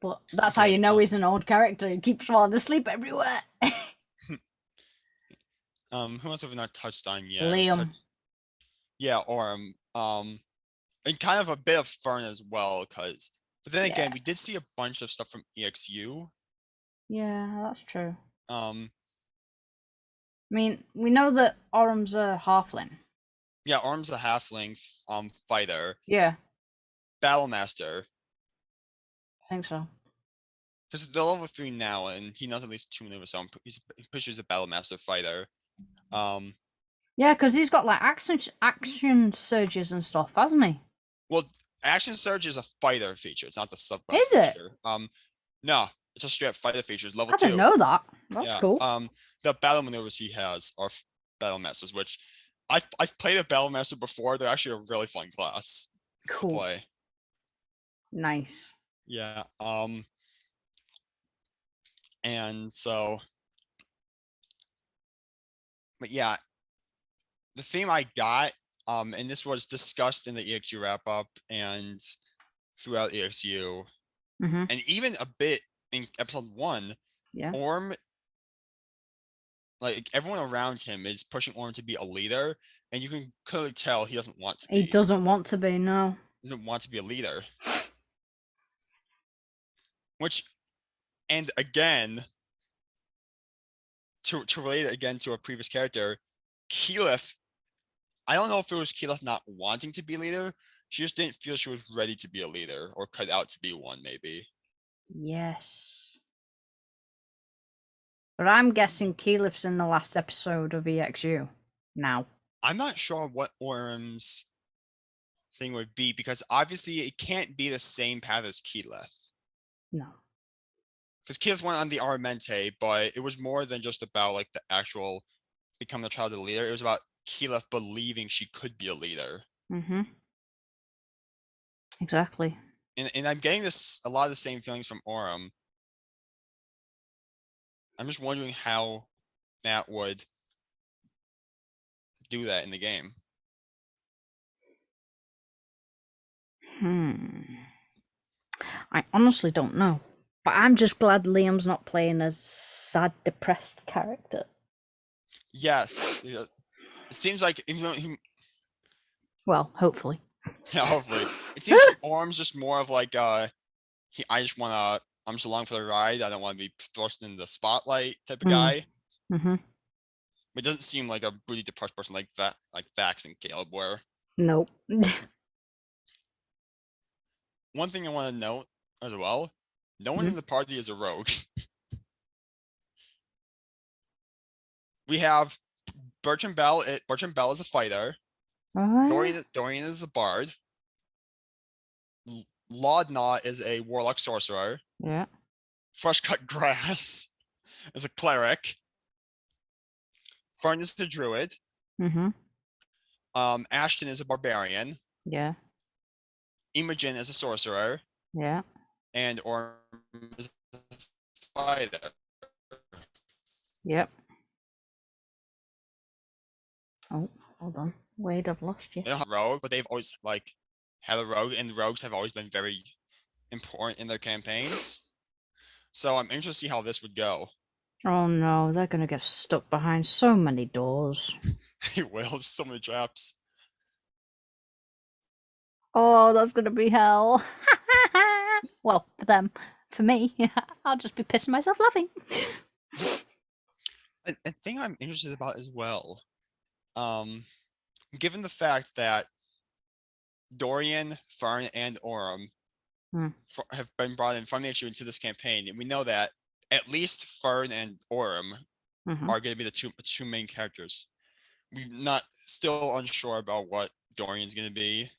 But that's how you know he's an old character. He keeps falling asleep everywhere. Who else have we not touched on yet? Liam. Yeah, Aurum. And kind of a bit of Fern as well, but then again, we did see a bunch of stuff from EXU. Yeah, that's true. I mean, we know that Aurum's a halfling. Yeah, Aurum's a halfling fighter. Yeah. Battlemaster. I think so. Because they're level 3 now, and he knows at least 2 maneuvers, so he's pretty sure he's a Battlemaster fighter. Yeah, because he's got like action surges and stuff, hasn't he? Well, action surge is a fighter feature. It's not the subclass Is feature. It? No, it's a straight up fighter feature. It's level 2. I didn't know that. That's cool. The battle maneuvers he has are Battlemasters, which I've played a Battlemaster before. They're actually a really fun class to play. Nice. Yeah. And so, but yeah, the theme I got, and this was discussed in the EXU wrap up and throughout EXU, and even a bit in episode 1, Yeah. Aurum, like everyone around him is pushing Aurum to be a leader, and you can clearly tell he doesn't want to be. He doesn't want to be, no. He doesn't want to be a leader. Which, and again, to relate it again to a previous character, Keyleth, I don't know if it was Keyleth not wanting to be a leader. She just didn't feel she was ready to be a leader or cut out to be one, maybe. Yes. But I'm guessing Keyleth's in the last episode of EXU now. I'm not sure what Aurum's thing would be, because obviously it can't be the same path as Keyleth. No. Because Keyleth went on the Aramente, but it was more than just about like the actual become the child of the leader. It was about Keyleth believing she could be a leader. Mm-hmm. Exactly. And I'm getting this a lot of the same feelings from Aurum. I'm just wondering how Matt would do that in the game. I honestly don't know. But I'm just glad Liam's not playing a sad, depressed character. Yes. It seems like even though he, well, hopefully. Yeah, hopefully. It seems Aurum's just more of like I just wanna I'm just along for the ride. I don't want to be thrust in the spotlight type of guy. Mm-hmm. It doesn't seem like a really depressed person like Vax and Caleb were. Nope. One thing I want to note as well, no one in the party is a rogue. We have Bertrand Bell. Bertrand Bell is a fighter. Dorian is a bard. Laudna is a warlock sorcerer. Yeah. Fresh cut grass is a cleric. Fern is a druid. Mm-hmm. Ashton is a barbarian. Yeah. Imogen is a sorcerer. Yeah. And Aurum is a fighter. Yep. Oh, hold on. Wait, I've lost you. They don't have a rogue, but they've always like had a rogue, and the rogues have always been very important in their campaigns. So I'm interested to see how this would go. Oh no, they're gonna get stuck behind so many doors. They will, so many traps. Oh, that's gonna be hell. Well, for them. For me, I'll just be pissing myself laughing. A thing I'm interested about as well, given the fact that Dorian, Fern, and Aurum have been brought in from the issue into this campaign, and we know that at least Fern and Aurum are going to be the two main characters. We're not still unsure about what Dorian's going to be.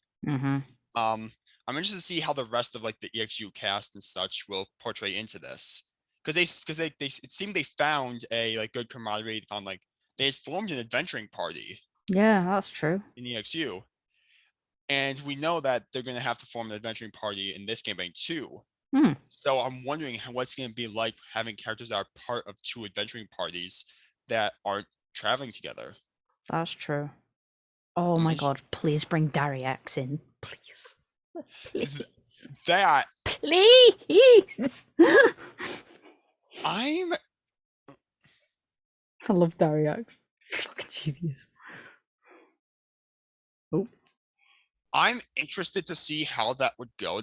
I'm interested to see how the rest of like the EXU cast and such will portray into this, because it seemed they found a like good camaraderie. They found like they had formed an adventuring party. Yeah, that's true. In EXU, and we know that they're going to have to form an adventuring party in this campaign too. So I'm wondering what's going to be like having characters that are part of two adventuring parties that aren't traveling together. That's true. Oh my god, please bring Dariax in. Please. Please. That. Please. I love Dariax. Fucking genius. Oh. I'm interested to see how that would go.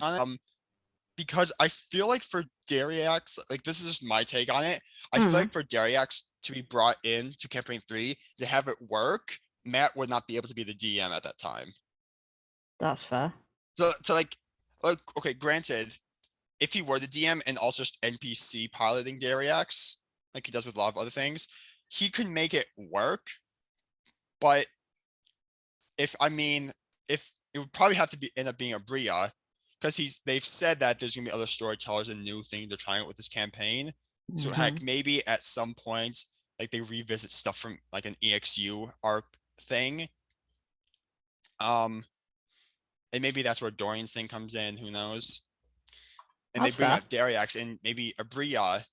Because I feel like for Dariax, like this is just my take on it. I feel like for Dariax to be brought in to campaign 3 to have it work, Matt would not be able to be the DM at that time. That's fair. So like okay, granted, if he were the DM and also just NPC piloting Dariax, like he does with a lot of other things, he could make it work. But if it would probably have to end up being Abria, because they've said that there's gonna be other storytellers and new things they're trying with this campaign. So heck, maybe at some point, like they revisit stuff from like an EXU arc thing. And maybe that's where Dorian's thing comes in. Who knows? And that's they bring up Dariax, and maybe Abria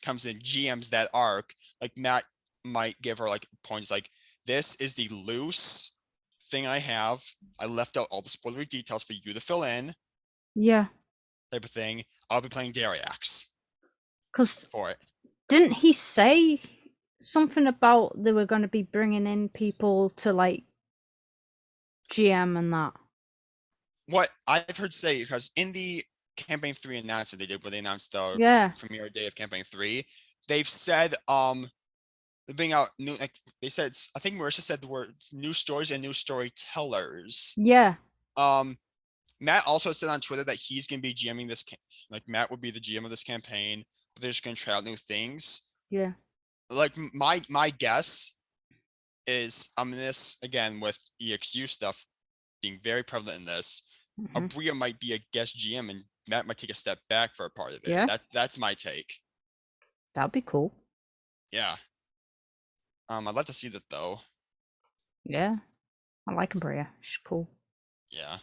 comes in, GMs that arc. Like Matt might give her like points like, this is the loose thing I have. I left out all the spoilery details for you to fill in. Yeah. Type of thing. I'll be playing Dariax. Because for it. didn't he say something about they were going to be bringing in people to like GM and that? What I've heard say, because in the campaign 3 announcement they did, where they announced the premiere day of campaign 3, they've said they're bringing out new, like they said, I think Marissa said the words new stories and new storytellers. Yeah. Matt also said on Twitter that he's gonna be GMing this, like Matt would be the GM of this campaign, but they're just gonna try out new things. Yeah. Like my guess is this again with EXU stuff being very prevalent in this. Abria might be a guest GM and Matt might take a step back for a part of it. Yeah. That's my take. That'd be cool. Yeah. I'd like to see that though. Yeah. I like Abria. She's cool. Yeah.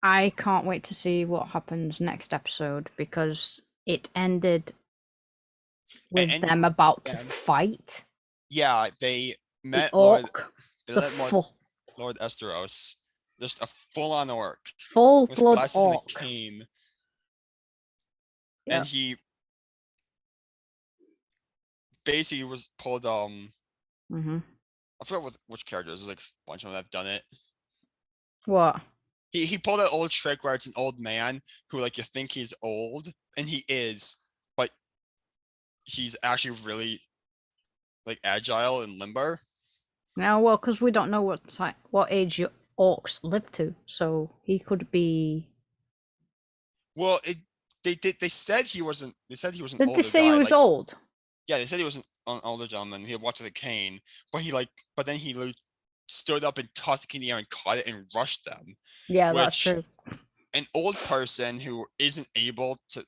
I can't wait to see what happens next episode because it ended with them about to fight. Yeah, they met Lord Esteros. Just a full-on orc. Full with blood glasses orc. and a cane. Yep. And he basically was pulled I forgot which characters. There's like a bunch of them that have done it. What? He pulled that old trick where it's an old man who like you think he's old, and he is, but he's actually really like agile and limber. Now, well, because we don't know what age your orcs live to, so he could be. Well, they said he wasn't. They said he was an Did older they say guy. he was old? Yeah, they said he was an older gentleman. He had walked with a cane, but then he stood up and tossed the cane in the air and caught it and rushed them. Yeah, that's true. An old person who isn't able to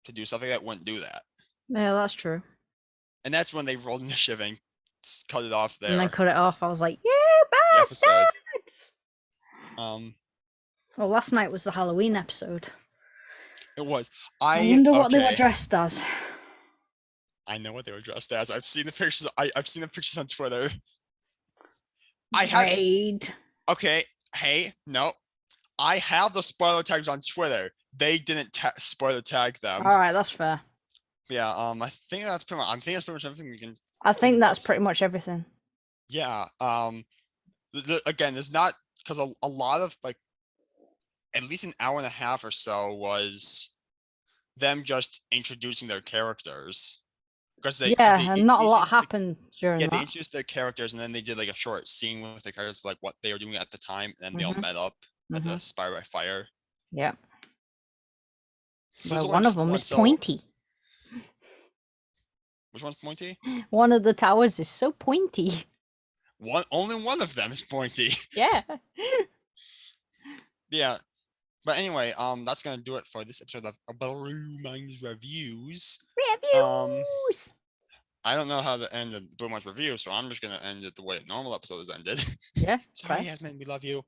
to do something like that wouldn't do that. Yeah, that's true. And that's when they rolled initiative and cut it off there. And they cut it off. I was like, yeah, bastards! Well, last night was the Halloween episode. It was. I wonder what they were dressed as. I know what they were dressed as. I've seen the pictures. I've seen the pictures on Twitter. Okay. Hey, no. I have the spoiler tags on Twitter. They didn't spoiler tag them. All right, that's fair. Yeah. I think that's pretty much. That's pretty much everything we can. I think that's pretty much everything. Yeah. Again, there's not, because a lot of like at least an hour and a half or so was them just introducing their characters. Because and not a lot happened during that. They introduced their characters and then they did like a short scene with the characters, like what they were doing at the time, and then they all met up at the Spire by Fire. Yeah. Well, one of them is pointy. Which one's pointy? One of the towers is so pointy. Only one of them is pointy. Yeah. Yeah. But anyway, that's gonna do it for this episode of Brew Minds Reviews. I don't know how to end the Brew Minds review, so I'm just gonna end it the way a normal episode is ended. Yeah. Sorry, Yasmin, we love you.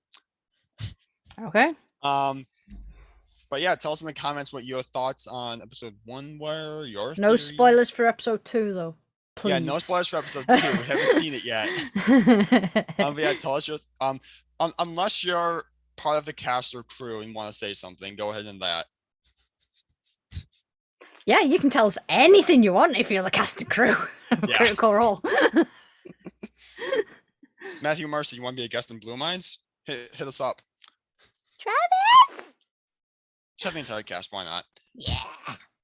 Okay. But yeah, tell us in the comments what your thoughts on episode 1 were. No spoilers for episode 2, though. Please. Yeah, no spoilers for episode 2. We haven't seen it yet. But yeah, tell us your unless you're part of the cast or crew and want to say something, go ahead and that. Yeah, you can tell us anything you want if you're the cast and crew. Critical Role. Matthew Mercer, you want to be a guest in Blue Minds? Hit us up. Travis! Shut the entire cast, why not? Yeah.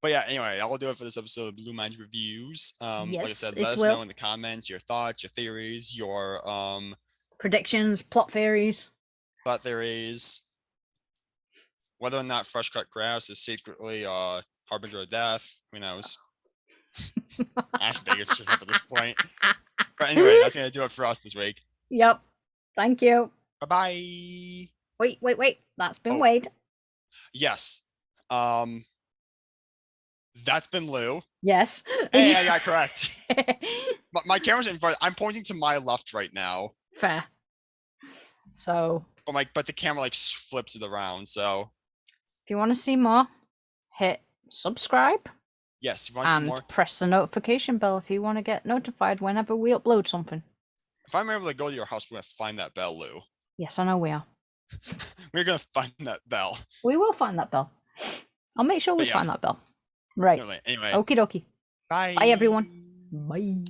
But yeah, anyway, I'll do it for this episode of Blue Minds Reviews. Like I said, let us know in the comments your thoughts, your theories, your predictions, plot theories. Whether or not fresh cut grass is secretly harbinger of death, who knows? I think it's just up at this point. But anyway, that's gonna do it for us this week. Yep. Thank you. Bye-bye. Wait. That's been Wade. Yes. That's been Lou. Yes. Hey, I got correct. My camera's in front. I'm pointing to my left right now. Fair. So. But the camera like flips it around. So. If you want to see more, hit subscribe. Yes. If you want to see more, press the notification bell if you want to get notified whenever we upload something. If I'm able to go to your house, we're gonna find that bell, Lou. Yes, I know we are. We're gonna find that bell. We will find that bell. I'll make sure we yeah. find that bell. Right. Anyway. Okie dokie. Bye. Bye, everyone. Bye.